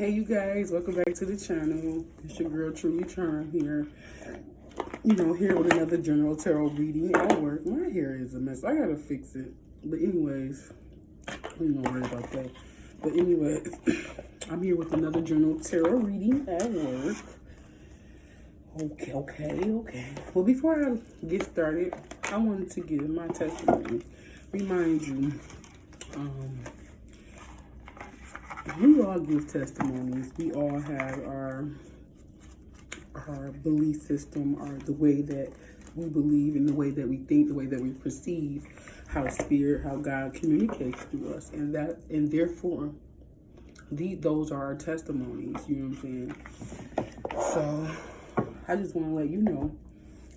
Hey you guys, welcome back to the channel. It's your girl Truly Charm here. Here with another general tarot reading at work. My hair is a mess. I gotta fix it. But anyways, don't worry about that. But anyways, I'm here with another general tarot reading at work. Okay. Well, before I get started, I wanted to give my testimony. Remind you, we all give testimonies. We all have our belief system, or the way that we believe, and the way that we think, the way that we perceive how spirit, how God communicates to us, and therefore those are our testimonies. You know what I'm saying? So I just want to let you know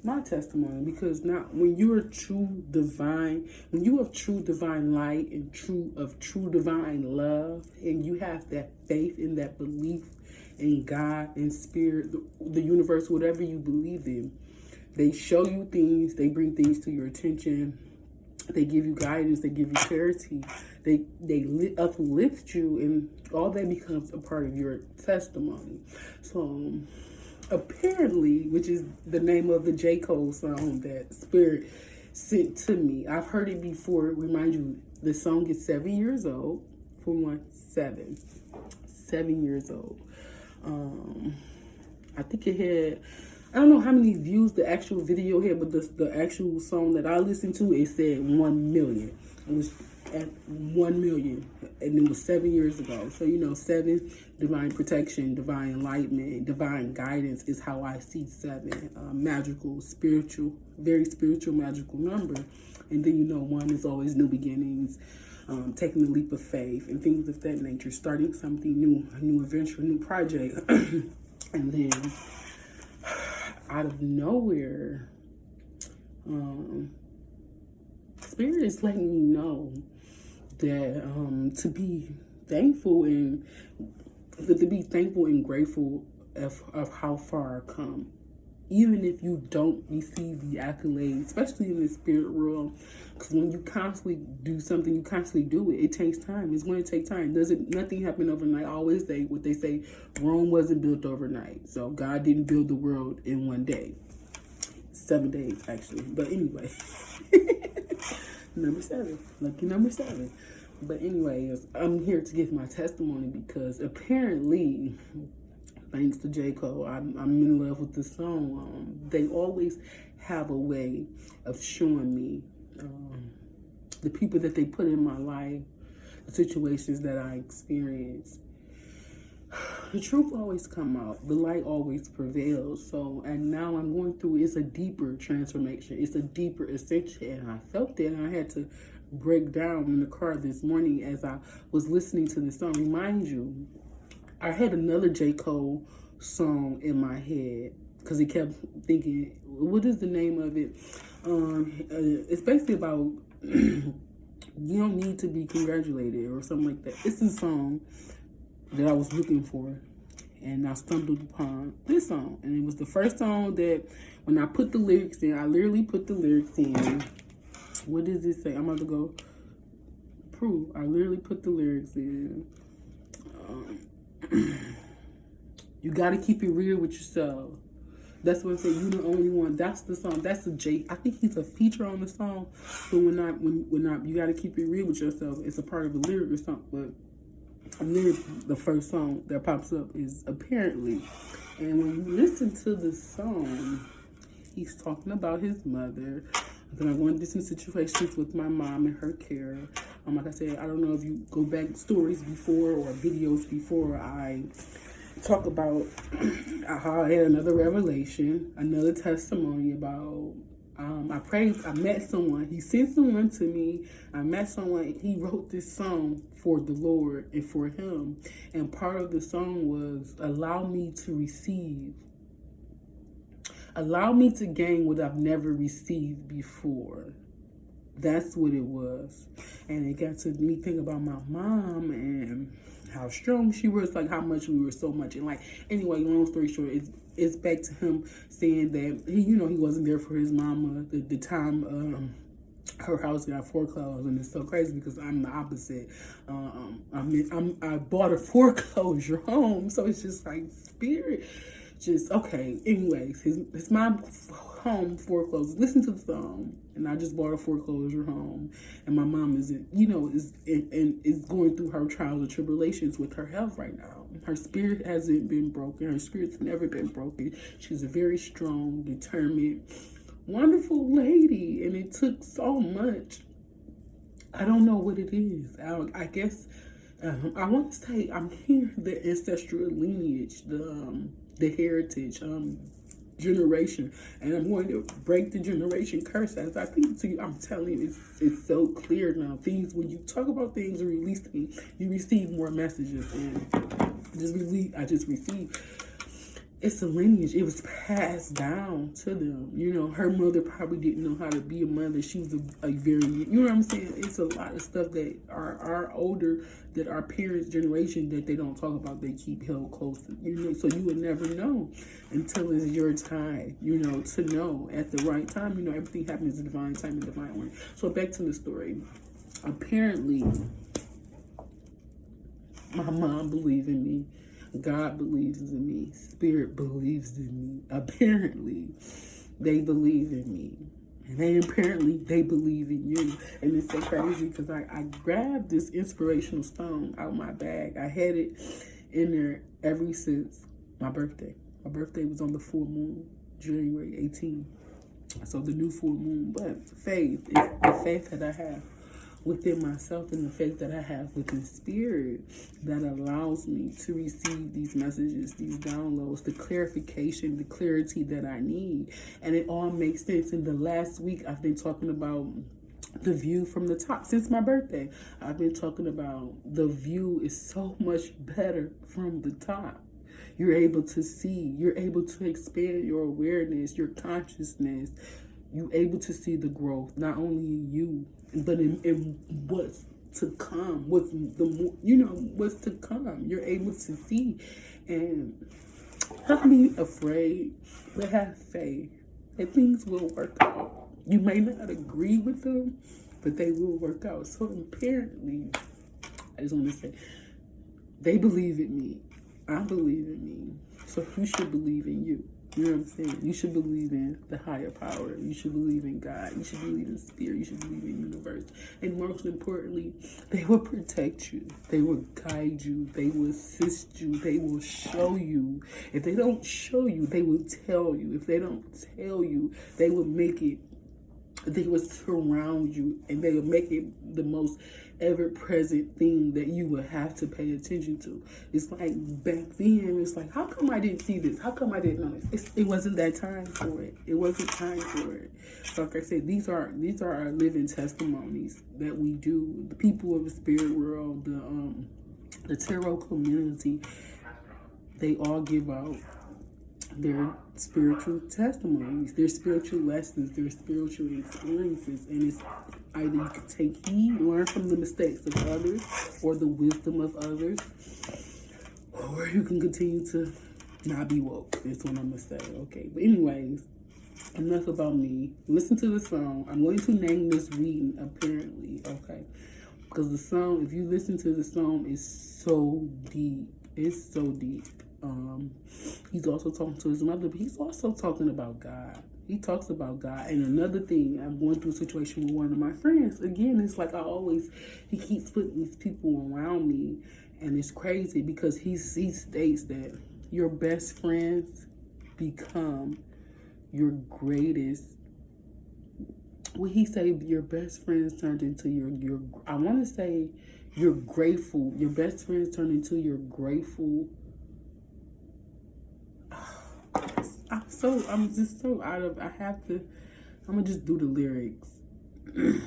my testimony, because when you have true divine light and true divine love, and you have that faith and that belief in God and spirit, the universe, whatever you believe in, they show you things, they bring things to your attention, they give you guidance, they give you clarity, they uplift you, and all that becomes a part of your testimony. So apparently, which is the name of the J. Cole song that Spirit sent to me. I've heard it before. Remind you, the song is 7 years old. For one, 7 years old. I think it had, I don't know how many views the actual video had, but the actual song that I listened to, it said 1 million. It was at 1 million, and it was 7 years ago. So 7, divine protection, divine enlightenment, divine guidance is how I see 7. Magical, spiritual, very spiritual, magical number. And then 1 is always new beginnings, taking a leap of faith and things of that nature, starting something new, a new adventure, a new project. And then out of nowhere, Spirit is letting me know that to be thankful and grateful of how far I come, even if you don't receive the accolades, especially in the spirit realm. Because when you constantly do something, you constantly do it. It takes time. It's going to take time. Nothing happen overnight. I always say what they say: Rome wasn't built overnight. So God didn't build the world in one day. 7 days actually. But anyway. Number 7, lucky number 7. But anyways, I'm here to give my testimony because apparently, thanks to J. Cole, I'm in love with the song. They always have a way of showing me the people that they put in my life, the situations that I experience. The truth always come out. The light always prevails. So, and now I'm going through, it's a deeper transformation. It's a deeper ascension. And I felt that, and I had to break down in the car this morning as I was listening to this song. Remind you, I had another J. Cole song in my head because he kept thinking, what is the name of it? It's basically about you don't need to be congratulated or something like that. It's a song that I was looking for, and I stumbled upon this song, and it was the first song that when I put the lyrics in, I literally put the lyrics in. What does it say? I'm about to go prove. I literally put the lyrics in. You got to keep it real with yourself. That's what I'm saying. You the only one. That's the song. That's the J. I think he's a feature on the song. But when you got to keep it real with yourself, it's a part of the lyric or something. But the first song that pops up is apparently. And when you listen to the song, he's talking about his mother. Then I went through some situations with my mom and her care. Like I said, I don't know if you go back stories before or videos before, I talk about how I had another revelation, another testimony about I met someone. He sent someone to me. I met someone. He wrote this song for the Lord and for him. And part of the song was, allow me to receive. Allow me to gain what I've never received before. That's what it was. And it got to me thinking about my mom and how strong she was, like how much we were so much. And anyway, long story short, it's back to him saying that he wasn't there for his mama the time her house got foreclosed, and it's so crazy because I'm the opposite. I bought a foreclosure home, so it's just like spirit. Just okay. Anyways, his mom home foreclosed. Listen to the song, and I just bought a foreclosure home, and my mom is is going through her trials and tribulations with her health right now. Her spirit hasn't been broken. Her spirit's never been broken. She's a very strong, determined, wonderful lady, and it took so much. I don't know what it is. I guess I want to say I'm hearing the ancestral lineage, the heritage, generation, and I'm going to break the generation curse. As I think to you, I'm telling you, it's so clear now. Things, when you talk about things and release them, you receive more messages, and I just received. It's a lineage. It was passed down to them. You know, her mother probably didn't know how to be a mother. She was a very, you know what I'm saying? It's a lot of stuff that are older, that our parents' generation, that they don't talk about, they keep held close to, you know, so you would never know until it's your time, you know, to know at the right time. You know, everything happens in divine time and divine order. So back to the story. Apparently, my mom believed in me. God believes in me. Spirit believes in me. Apparently, they believe in me. And apparently, they believe in you. And it's so crazy because I grabbed this inspirational stone out of my bag. I had it in there ever since my birthday. My birthday was on the full moon, January 18th. So the new full moon. But faith is the faith that I have within myself, and the faith that I have within spirit that allows me to receive these messages, these downloads, the clarification, the clarity that I need. And it all makes sense. In the last week, I've been talking about the view from the top. Since my birthday, I've been talking about the view is so much better from the top. You're able to see, you're able to expand your awareness, your consciousness. You're able to see the growth, not only in you, but in what's to come, what's to come. You're able to see, and don't be afraid, but have faith that things will work out. You may not agree with them, but they will work out. So apparently, I just want to say, they believe in me. I believe in me. So you should believe in you. You know what I'm saying? You should believe in the higher power. You should believe in God. You should believe in spirit. You should believe in universe. And most importantly, they will protect you. They will guide you. They will assist you. They will show you. If they don't show you, they will tell you. If they don't tell you, they will make it. They will surround you, and they will make it the most ever-present thing that you will have to pay attention to. It's like back then, it's like, how come I didn't see this? How come I didn't know this? It wasn't that time for it. It wasn't time for it. So like I said, these are our living testimonies that we do. The people of the spirit world, the tarot community, they all give out their spiritual testimonies, their spiritual lessons, their spiritual experiences, and it's either you can take heed, learn from the mistakes of others, or the wisdom of others, or you can continue to not be woke. That's what I'm gonna say. Okay, but anyways, enough about me. Listen to the song. I'm going to name this reading apparently. Okay, because the song, if you listen to the song, is so deep. It's so deep. He's also talking to his mother, but he's also talking about God. He talks about God. And another thing, I'm going through a situation with one of my friends. Again, it's like he keeps putting these people around me, and it's crazy because he states that your best friends become your greatest. What he say? Your best friends turned into your. I want to say you're grateful. Your best friends turned into your grateful. I'm just so out of, I'm gonna just do the lyrics. I'm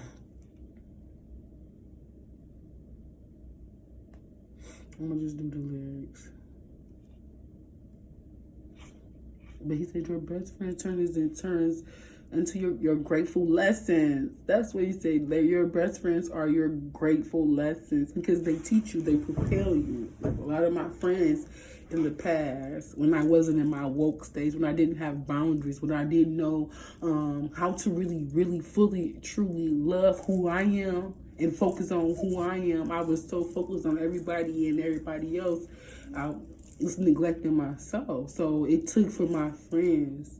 gonna just do the lyrics. But he said your best friend turns into your grateful lessons. That's what he said. Your best friends are your grateful lessons because they teach you, they propel you. Like a lot of my friends, in the past, when I wasn't in my woke stage, when I didn't have boundaries, when I didn't know how to really, fully, truly love who I am and focus on who I am. I was so focused on everybody and everybody else. I was neglecting myself. So it took for my friends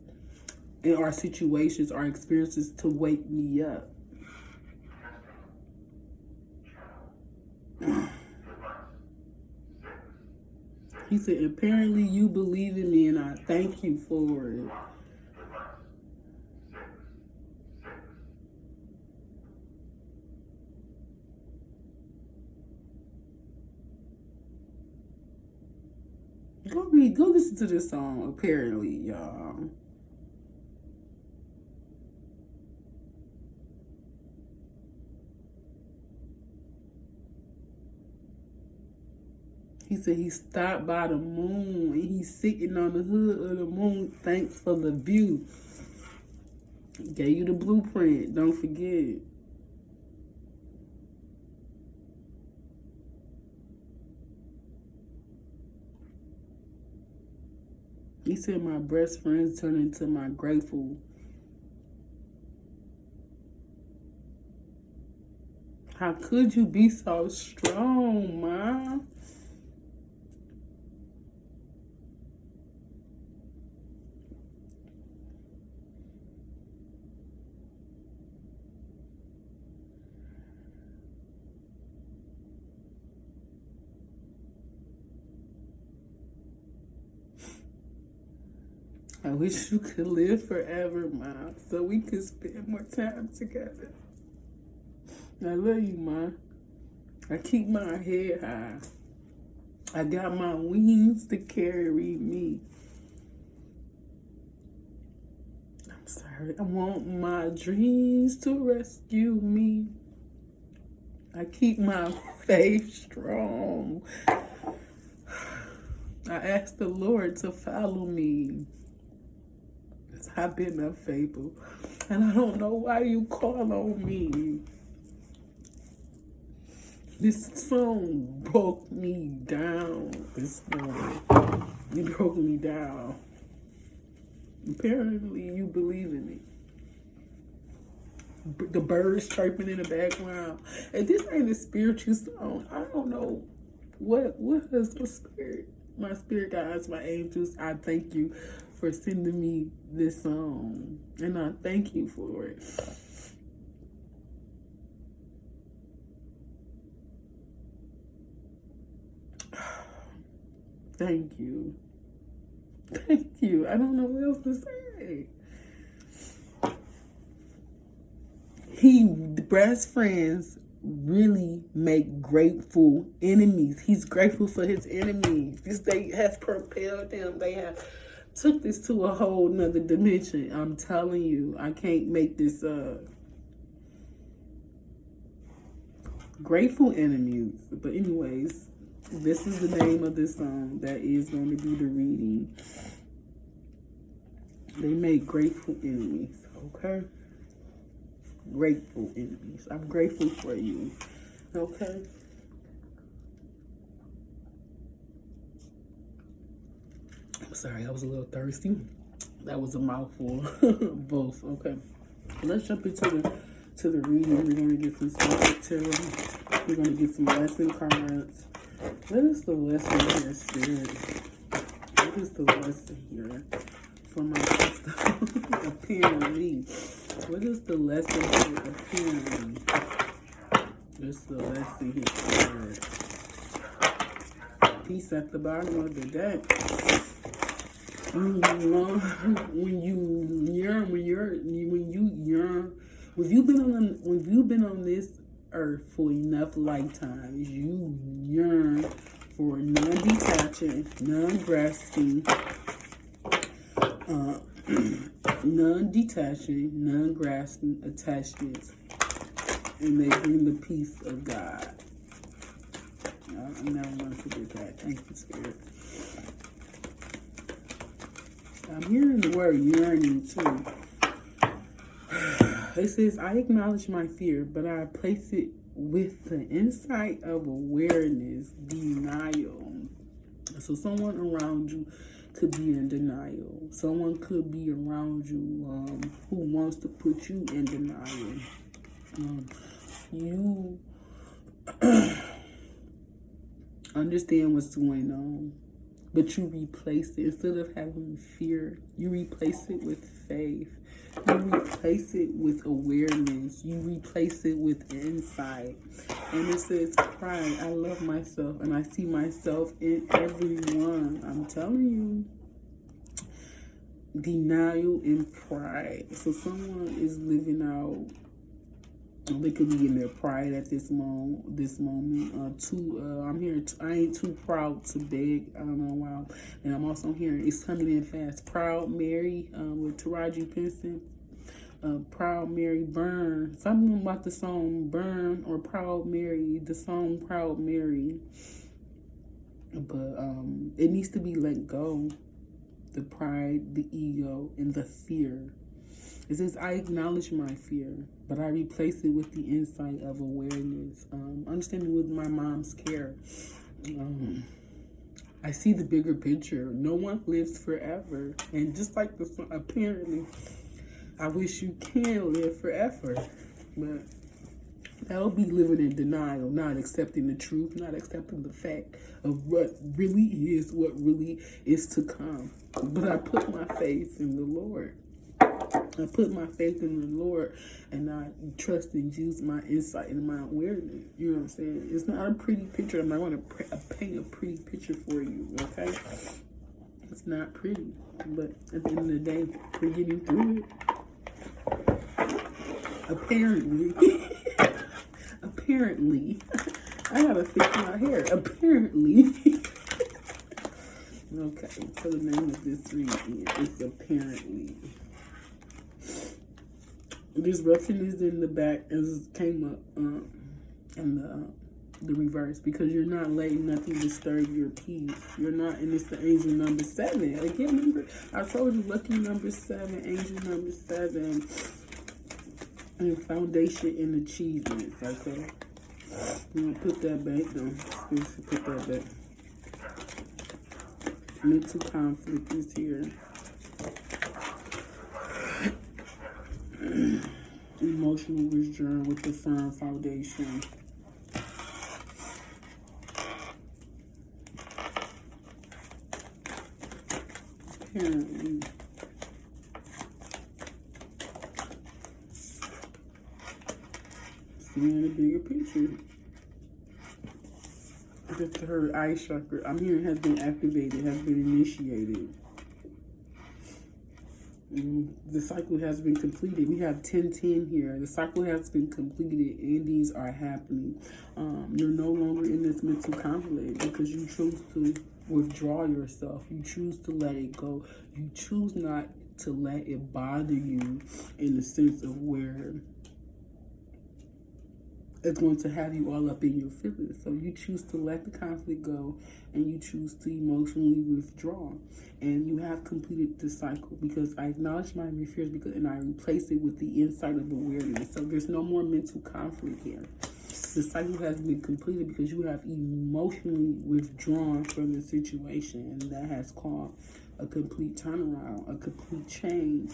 and our situations, our experiences to wake me up. He said, apparently you believe in me and I thank you for it. Go listen to this song, apparently, y'all. He said he stopped by the moon and he's sitting on the hood of the moon. Thanks for the view. Gave you the blueprint. Don't forget. He said my best friends turned into my grateful. How could you be so strong, Mom? I wish you could live forever, Mom, so we could spend more time together. I love you, Mom. I keep my head high. I got my wings to carry me. I'm sorry. I want my dreams to rescue me. I keep my faith strong. I ask the Lord to follow me. I've been unfaithful, and I don't know why you call on me. This song broke me down this morning. You broke me down. Apparently, you believe in me. The birds chirping in the background, and this ain't a spiritual song. I don't know what is the spirit. My spirit guides, my angels. I thank you for sending me this song, and I thank you for it. Thank you. Thank you. I don't know what else to say. Best friends really make grateful enemies. He's grateful for his enemies. They have propelled him. They have took this to a whole nother dimension. I'm telling you, I can't make this up. Grateful enemies. But anyways, this is the name of this song that is going to be the reading. They make grateful enemies, okay? Grateful enemies. I'm grateful for you, okay? I'm sorry, I was a little thirsty. That was a mouthful. Both, okay. Let's jump into the reading. We're going to get some sensitivity. We're going to get some lesson cards. What is the lesson here, Spirit? What is the lesson here for my sister? Apparently. What is the lesson here, apparently? What's the lesson here, Spirit? Peace at the bottom of the deck. When you've been on this earth for enough lifetimes, you yearn for non-detaching, non-grasping, non-detaching, non-grasping attachments, and they bring the peace of God. I never want to forget that. Thank you, Spirit. I'm hearing the word yearning too. It says, I acknowledge my fear, but I place it with the insight of awareness, denial. So someone around you could be in denial. Someone could be around you who wants to put you in denial. You understand what's going on, but you replace it. Instead of having fear, you replace it with faith. You replace it with awareness. You replace it with insight. And it says, pride. I love myself and I see myself in everyone. I'm telling you. Denial and pride. So someone is living out, they could be in their pride at this moment. I'm hearing, I ain't too proud to beg. I don't know why. And I'm also hearing, it's coming in fast. Proud Mary with Taraji Pinson. Proud Mary Burn. Something about the song Burn or Proud Mary. The song Proud Mary. But it needs to be let go. The pride, the ego, and the fear. It says, I acknowledge my fear, but I replace it with the insight of awareness. Understanding with my mom's care. I see the bigger picture. No one lives forever. And just like the song, apparently, I wish you can live forever. But that'll be living in denial, not accepting the truth, not accepting the fact of what really is to come. But I put my faith in the Lord. I put my faith in the Lord, and I trust and use my insight and my awareness. You know what I'm saying? It's not a pretty picture. I'm not going to paint a pretty picture for you, okay? It's not pretty, but at the end of the day, we're getting through it. Apparently, I gotta fix my hair. Apparently. Okay, so the name of this reading is Apparently. Disruption is in the back, as came up in the reverse, because you're not letting nothing disturb your peace. You're not, and it's the angel number 7. Again, remember, I told you, lucky number 7, angel number 7, and foundation and achievements. Okay, I'm gonna put that back down. Put that back. Mental conflict is here. Emotional withdrawal with the firm foundation. Apparently. Seeing the bigger picture. The third eye chakra, I'm hearing, has been activated, has been initiated. The cycle has been completed. We have 10-10 here. The cycle has been completed. Endings are happening. You're no longer in this mental conflict because you choose to withdraw yourself. You choose to let it go. You choose not to let it bother you in the sense of where it's going to have you all up in your feelings. So you choose to let the conflict go, and you choose to emotionally withdraw. And you have completed the cycle, because I acknowledge my fears and I replace it with the insight of awareness. So there's no more mental conflict here. The cycle has been completed because you have emotionally withdrawn from the situation, and that has caused a complete turnaround, a complete change,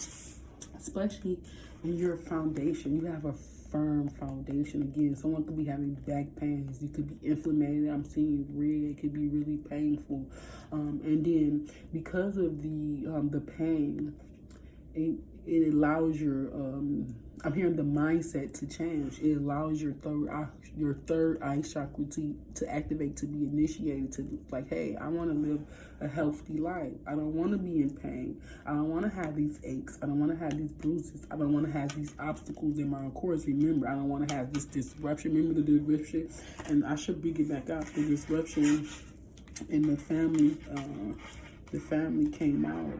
especially in your foundation. You have a firm foundation. Again, someone could be having back pains. You could be inflamed. I'm seeing red. It could be really painful. And then because of the pain, it allows your I'm hearing the mindset to change. It allows your third eye chakra to activate, to be initiated, to like, hey, I want to live a healthy life. I don't want to be in pain. I don't want to have these aches. I don't want to have these bruises. I don't want to have these obstacles in my course. Remember, I don't want to have this disruption. Remember the disruption, and I should bring it back out. The disruption in the family. The family came out.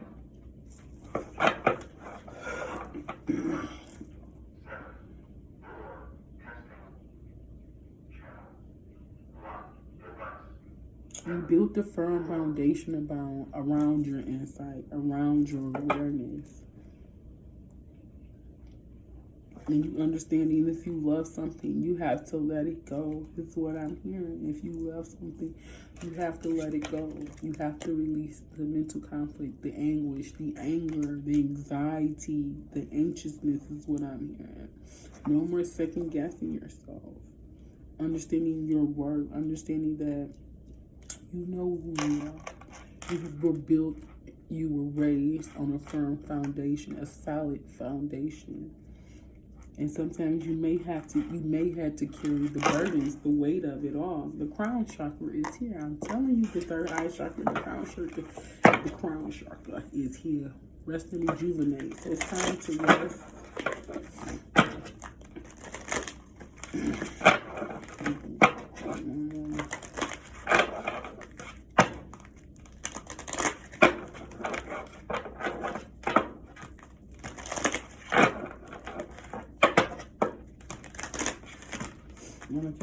You built a firm foundation around your insight, around your awareness. And you understanding if you love something, you have to let it go. Is what I'm hearing. If you love something, you have to let it go. You have to release the mental conflict, the anguish, the anger, the anxiety, the anxiousness is what I'm hearing. No more second guessing yourself. Understanding your worth. Understanding that you know who you are. You were built, you were raised on a firm foundation, a solid foundation. And sometimes you may have to carry the burdens, the weight of it all. The crown chakra is here. I'm telling you, the third eye chakra, the crown chakra is here. Rest and rejuvenate. So it's time to rest.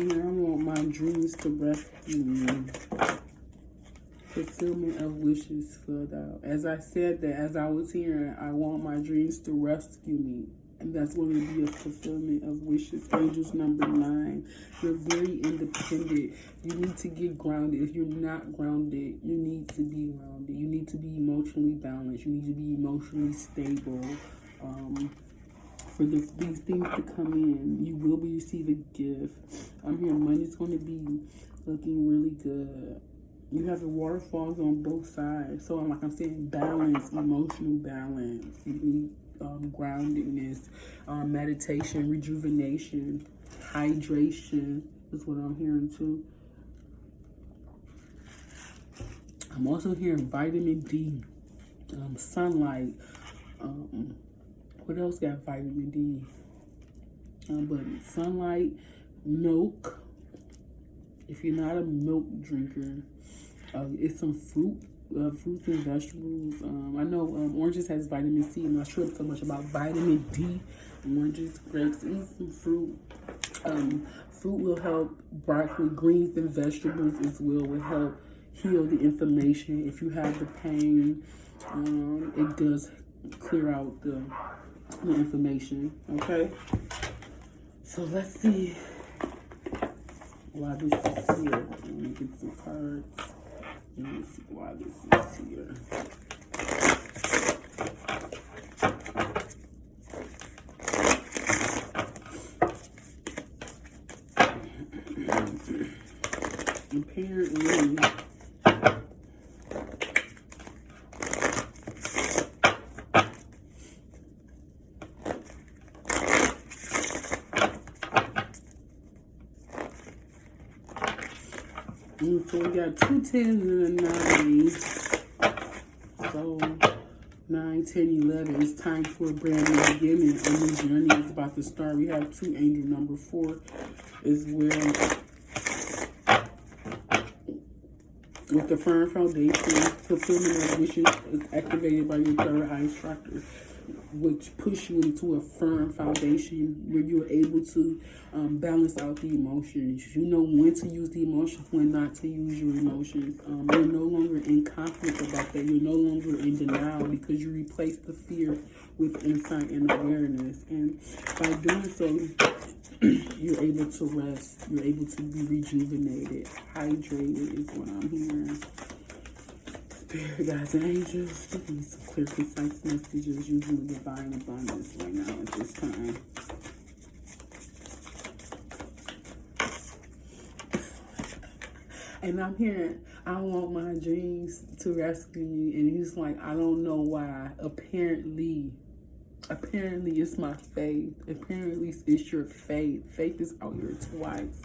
I want my dreams to rescue me. Fulfillment of wishes filled out. As I said that, as I was hearing, I want my dreams to rescue me. And that's going to be a fulfillment of wishes. Angels number 9. You're very independent. You need to get grounded. If you're not grounded, you need to be grounded. You need to be emotionally balanced. You need to be emotionally stable. For these things to come in, you will be receiving a gift. I'm hearing money's going to be looking really good. You have the waterfalls on both sides. So like I'm saying, balance, emotional balance. You need groundedness, meditation, rejuvenation, hydration is what I'm hearing too. I'm also hearing vitamin D, sunlight. What else got vitamin D? But sunlight, milk. If you're not a milk drinker, it's some fruits and vegetables. I know oranges has vitamin C. I'm not sure so much about vitamin D. Oranges, grapes, eat some fruit. Fruit will help. Broccoli, greens, and vegetables as well will help heal the inflammation. If you have the pain, it does clear out the information. Okay, so let's see why this is here. Let me get some cards. Let me see why this is here. Apparently, so we got 2 10s and a 9. So 9, 10, 11. It's time for a brand new beginning. A new journey is about to start. We have 2 angel number 4 as well. With the firm foundation, fulfillment of wishes is activated by your third eye chakra, which push you into a firm foundation where you're able to balance out the emotions. You know when to use the emotions, when not to use your emotions. You're no longer in conflict about that. You're no longer in denial because you replace the fear with insight and awareness. And by doing so, you're able to rest. You're able to be rejuvenated. Hydrated is what I'm hearing. Spirit guides and angels, give me some clear, concise messages using the divine abundance right now at this time. And I'm hearing, I want my dreams to rescue me. And he's like, I don't know why. Apparently it's my faith. Apparently it's your faith. Faith is out here twice.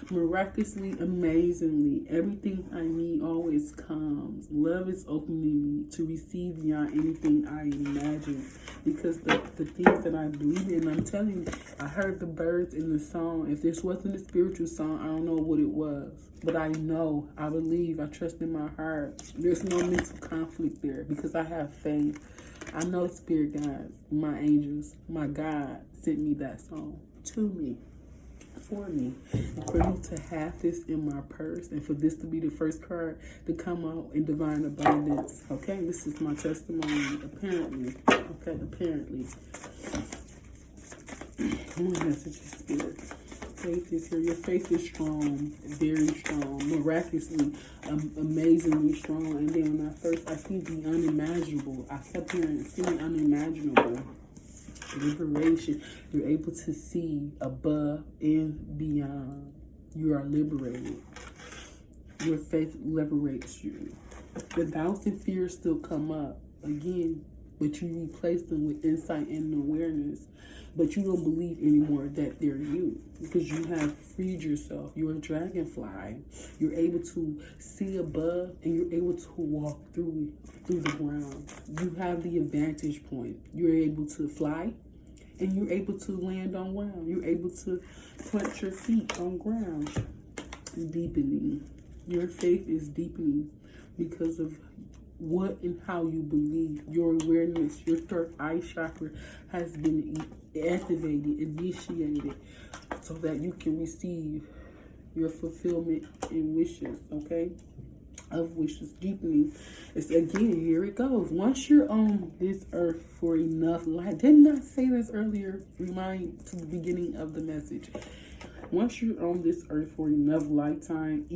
Miraculously, amazingly, everything I need always comes. Love is opening me to receive beyond anything I imagine. Because the things that I believe in, I'm telling you, I heard the birds in the song. If this wasn't a spiritual song, I don't know what it was. But I know, I believe, I trust in my heart. There's no mental conflict there because I have faith. I know spirit guides, my angels, my God sent me that song to me. For me to have this in my purse and for this to be the first card to come out in divine abundance. Okay, this is my testimony. Apparently. Come on, message of spirit. Faith is here. Your faith is strong, very strong, miraculously, amazingly strong. And then when I see the unimaginable. I kept hearing, seeing unimaginable. Liberation. You're able to see above and beyond. You are liberated. Your faith liberates you. The doubts and fears still come up again, but you replace them with insight and awareness. But you don't believe anymore that they're you, because you have freed yourself. You're a dragonfly. You're able to see above, and you're able to walk through the ground. You have the advantage point. You're able to fly, and you're able to land on ground. You're able to plant your feet on ground. Deepening. Your faith is deepening because of what and how you believe. Your awareness, your third eye chakra has been activated, initiated, so that you can receive your fulfillment in wishes, okay? Of wishes. Deepening. It's again, here it goes. Once you're on this earth for enough life, didn't I say this earlier? Remind to the beginning of the message. Once you're on this earth for enough lifetimes,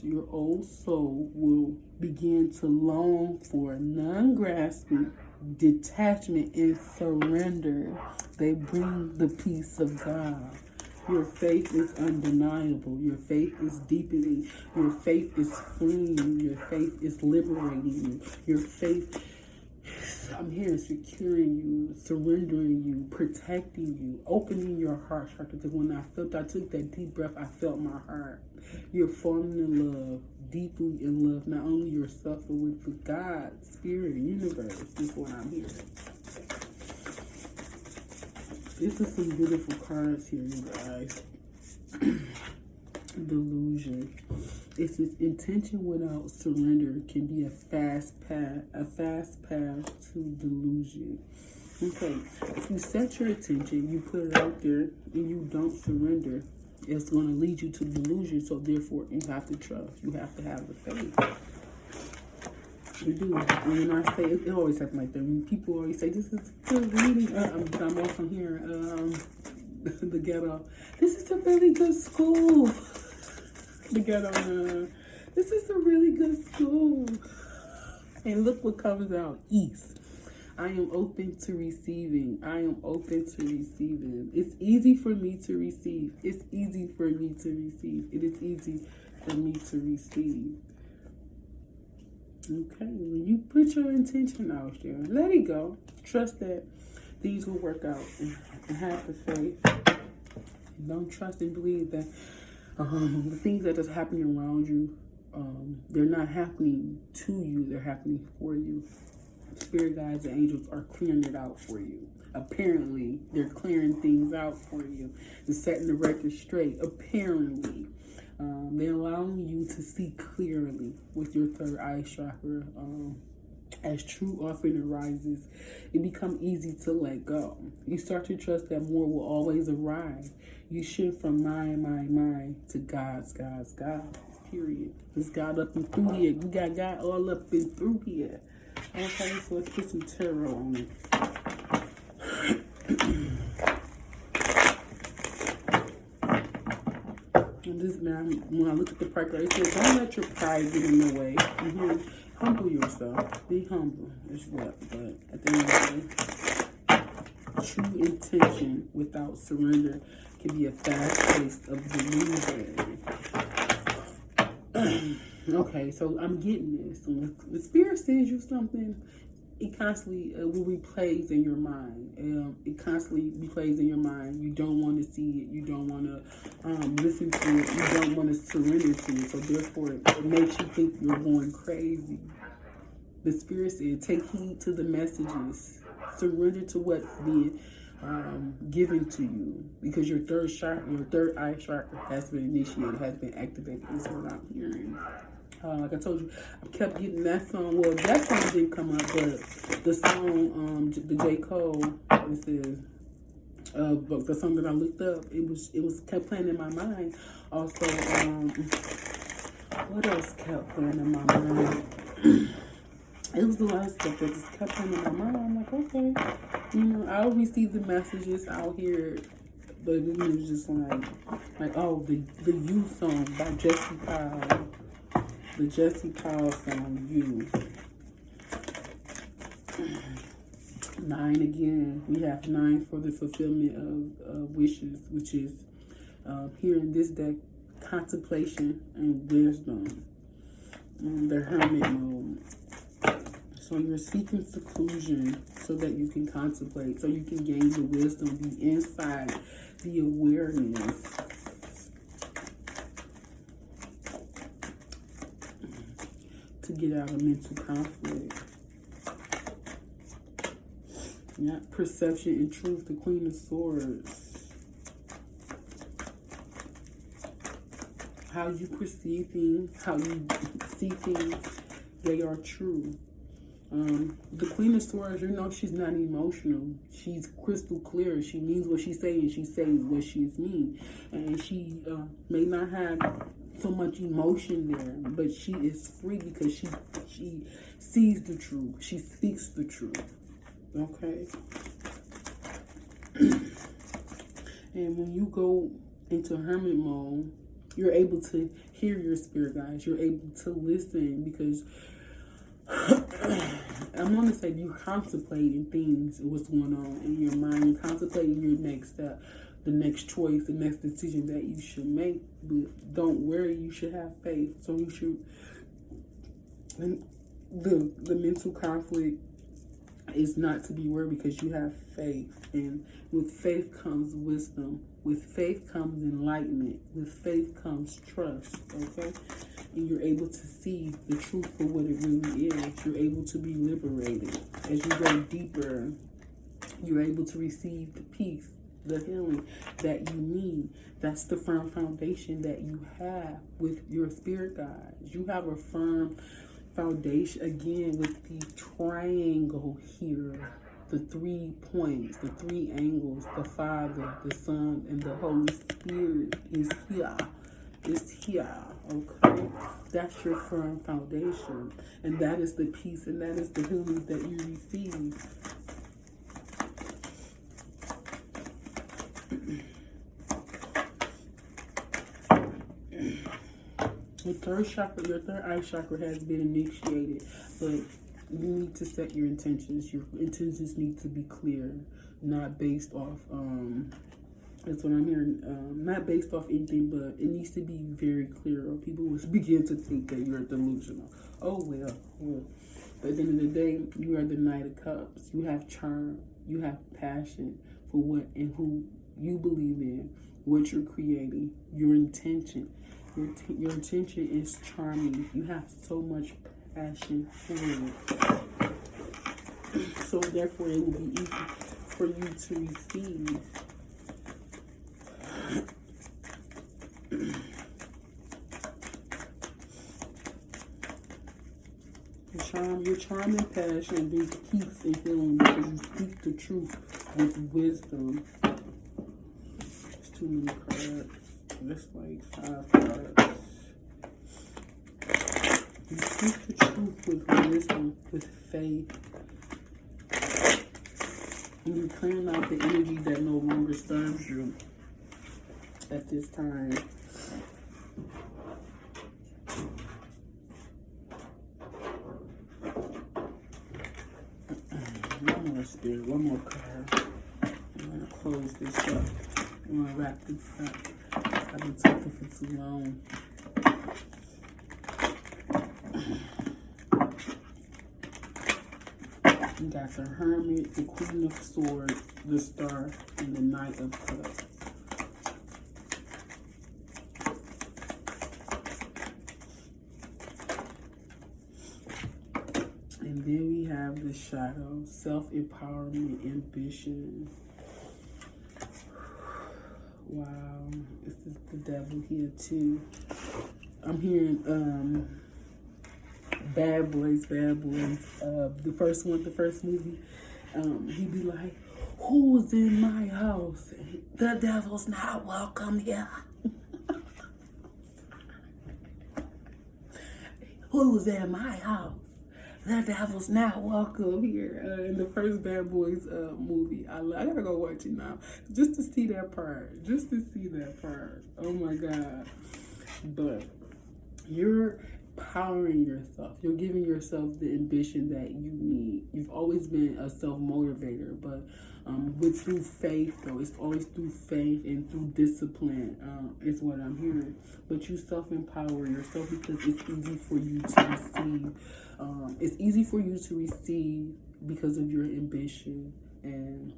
your old soul will begin to long for non-grasping, detachment, and surrender. They bring the peace of God. Your faith is undeniable. Your faith is deepening. Your faith is freeing you. Your faith is liberating you. Your faith, I'm here securing you, surrendering you, protecting you, opening your heart chakra. Because when I took that deep breath, I felt my heart. You're falling in love, deeply in love, not only yourself, but with God, spirit, universe. This is what I'm hearing. This is some beautiful cards here, you guys. Delusion. It's this intention without surrender can be a fast path to delusion. Okay, if you set your attention, you put it out there, and you don't surrender, it's going to lead you to delusion. So therefore, you have to trust. You have to have the faith. You do. And when I say it always happens like that. When people always say, "This is good reading," I'm also hearing the ghetto. This is a really good school. The ghetto. This is a really good school. And look what comes out. East. I am open to receiving. I am open to receiving. It's easy for me to receive. It's easy for me to receive. It is easy for me to receive. Okay, when you put your intention out there, let it go. Trust that things will work out, and have the faith. And don't trust and believe that the things that is happening around you, they're not happening to you, they're happening for you. Spirit guides and angels are clearing it out for you. Apparently, they're clearing things out for you and setting the record straight. Apparently, they're allowing you to see clearly with your third eye chakra. As true offering arises, it becomes easy to let go. You start to trust that more will always arrive. You shift from mine to God's. Period. It's God up and through here. You got God all up and through here. Okay, so let's put some tarot on it. And this now, when I look at the pride card, it says, "Don't let your pride get in the way." Humble yourself. Be humble. Is what. But at the end of the day, true intention without surrender can be a fast pace of delusion. Okay, so I'm getting this. When the spirit sends you something, it constantly will replays in your mind. It constantly replays in your mind. You don't want to see it. You don't want to listen to it. You don't want to surrender to it. So therefore, it makes you think you're going crazy. The spirit said, take heed to the messages. Surrender to what's being given to you, because your third eye chakra has been initiated, has been activated. Is what I'm hearing. Like I told you, I kept getting that song. Well, that song didn't come up, but the song, the J. Cole, this is the song that I looked up. It was kept playing in my mind. Also, what else kept playing in my mind? It was a lot of stuff that just kept coming in my mind. I'm like, okay, you know, I'll receive the messages, I'll hear it, but it was just like, oh, the You song by Jesse Powell, the Jesse Powell song, You. 9 again. We have 9 for the fulfillment of wishes, which is here in this deck, contemplation and wisdom. The hermit mode. So you're seeking seclusion so that you can contemplate, so you can gain the wisdom, the insight, the awareness. To get out of mental conflict. Yeah, perception and truth, the Queen of Swords. How you perceive things, how you see things, they are true. The Queen of Swords, you know, she's not emotional. She's crystal clear. She means what she's saying. She says what she's mean. And she may not have so much emotion there, but she is free because she sees the truth. She speaks the truth. Okay? And when you go into hermit mode, you're able to hear your spirit guides. You're able to listen because I'm going to say you're contemplating things, what's going on in your mind. You're contemplating your next step, the next choice, the next decision that you should make. But don't worry, you should have faith. So you should, the mental conflict is not to be worried because you have faith. And with faith comes wisdom. With faith comes enlightenment. With faith comes trust. Okay? And you're able to see the truth for what it really is. You're able to be liberated. As you go deeper, you're able to receive the peace, the healing that you need. That's the firm foundation that you have with your spirit guides. You have a firm foundation, again, with the triangle here. The 3 points, the 3 angles, the Father, the Son, and the Holy Spirit is here. It's here, okay? That's your firm foundation. And that is the peace and that is the healing that you receive. Your third chakra, your third eye chakra has been initiated, but you need to set your intentions. Your intentions need to be clear, not based off, that's what I'm hearing, not based off anything, but it needs to be very clear or people will begin to think that you're delusional. Oh, well. But at the end of the day, you are the Knight of Cups. You have charm. You have passion for what and who you believe in, what you're creating, your intention. Your intention is charming. You have so much passion for it. So therefore, it will be easy for you to receive. Your charm and passion brings peace and healing because you speak the truth with wisdom. It's too many cards. That's like 5 cards. You speak the truth with wisdom, with faith. And you're clearing out the energy that no longer serves you at this time. One more spirit, one more card. I'm going to close this up. I'm going to wrap this up. I've been talking for too long. You got the Hermit, the Queen of Swords, the Star, and the Knight of Cups. And then we have the Shadow, self-empowerment, ambition. Wow, this is the Devil here too. I'm hearing Bad Boys. The first movie, he'd be like, who's in my house? The devil's not welcome here. Who's in my house? The devil's not welcome here in the first Bad Boys movie. I gotta go watch it now just to see that part. Just to see that part. Oh my God. But you're powering yourself. You're giving yourself the ambition that you need. You've always been a self-motivator, but with through faith, though, it's always through faith and through discipline is what I'm hearing. But you self-empower yourself because it's easy for you to receive. It's easy for you to receive because of your ambition, and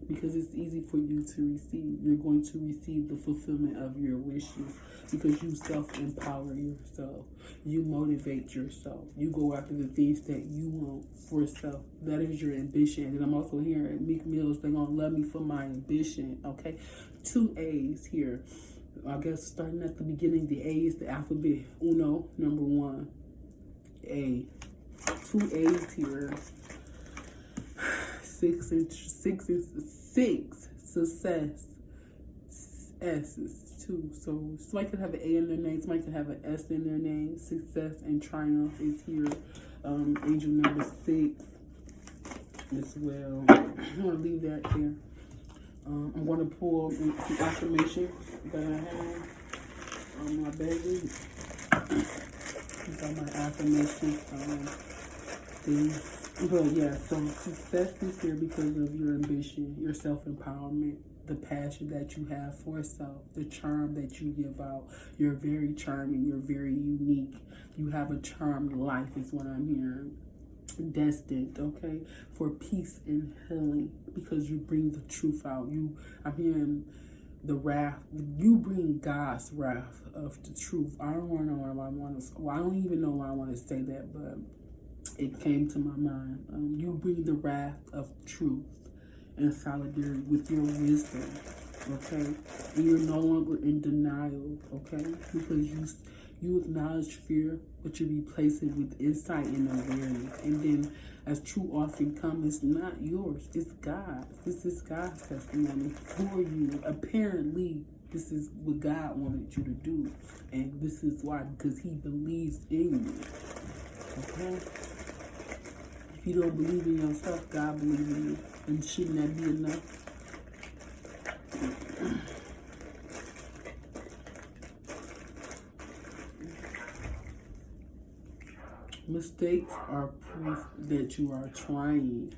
because it's easy for you to receive. You're going to receive the fulfillment of your wishes because you self-empower yourself. You motivate yourself. You go after the things that you want for self. That is your ambition. And I'm also hearing Meek Mills, they're going to love me for my ambition, okay? 2 A's here. I guess starting at the beginning, the A is the alphabet. Uno, number 1. A. 2 A's here. 6 success. S is 2. So somebody could have an A in their name, somebody could have an S in their name. Success and triumph is here. Angel number 6 as well. I'm going to leave that there. I'm going to pull some affirmations that I have on my baby. These are my affirmation things. But yeah, so success is here because of your ambition, your self-empowerment, the passion that you have for self, the charm that you give out. You're very charming. You're very unique. You have a charmed life is what I'm hearing. Destined, okay, for peace and healing because you bring the truth out. I'm hearing the wrath. You bring God's wrath of the truth. I don't know why I want to. Well, I don't even know why I want to say that, but it came to my mind. You bring the wrath of truth and solidarity with your wisdom, okay? And you're no longer in denial, okay? Because you acknowledge fear, but you replace it with insight and awareness. And then as truth often comes, it's not yours, it's God's. This is God's testimony for you. Apparently, this is what God wanted you to do. And this is why, because he believes in you, okay? If you don't believe in yourself, God believes in you. And shouldn't that be enough? Mistakes are proof that you are trying.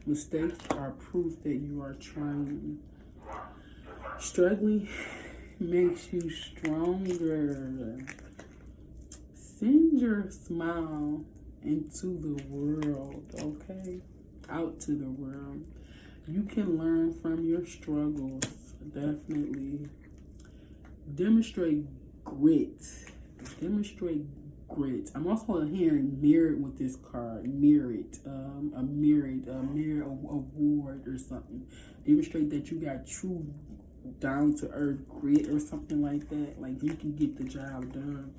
Mistakes are proof that you are trying. Struggling makes you stronger. Send your smile into the world, okay? Out to the world. You can learn from your struggles, definitely. Demonstrate grit. Demonstrate grit. I'm also hearing merit with this card. Merit. A merit award or something. Demonstrate that you got true down-to-earth grit or something like that. Like you can get the job done.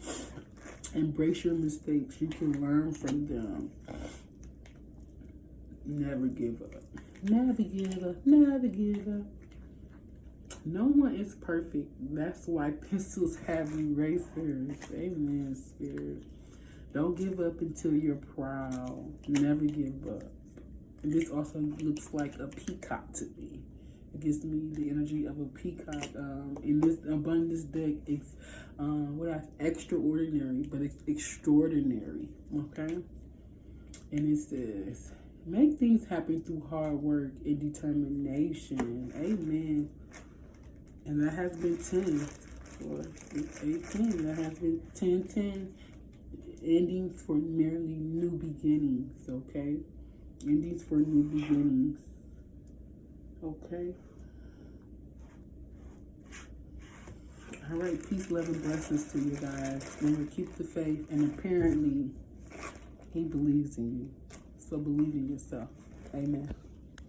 Embrace your mistakes. You can learn from them. Never give up. Never give up. Never give up. No one is perfect. That's why pencils have erasers. Amen, Spirit. Don't give up until you're proud. Never give up. And this also looks like a peacock to me. It gives me the energy of a peacock. In this abundance deck, it's extraordinary, but it's extraordinary. Okay? And it says, make things happen through hard work and determination. Amen. And that has been 10. Or 18. That has been 10. Endings for merely new beginnings. Okay? Endings for new beginnings. Okay? All right. Peace, love, and blessings to you guys. Remember, keep the faith. And apparently, he believes in you. So believe in yourself. Amen.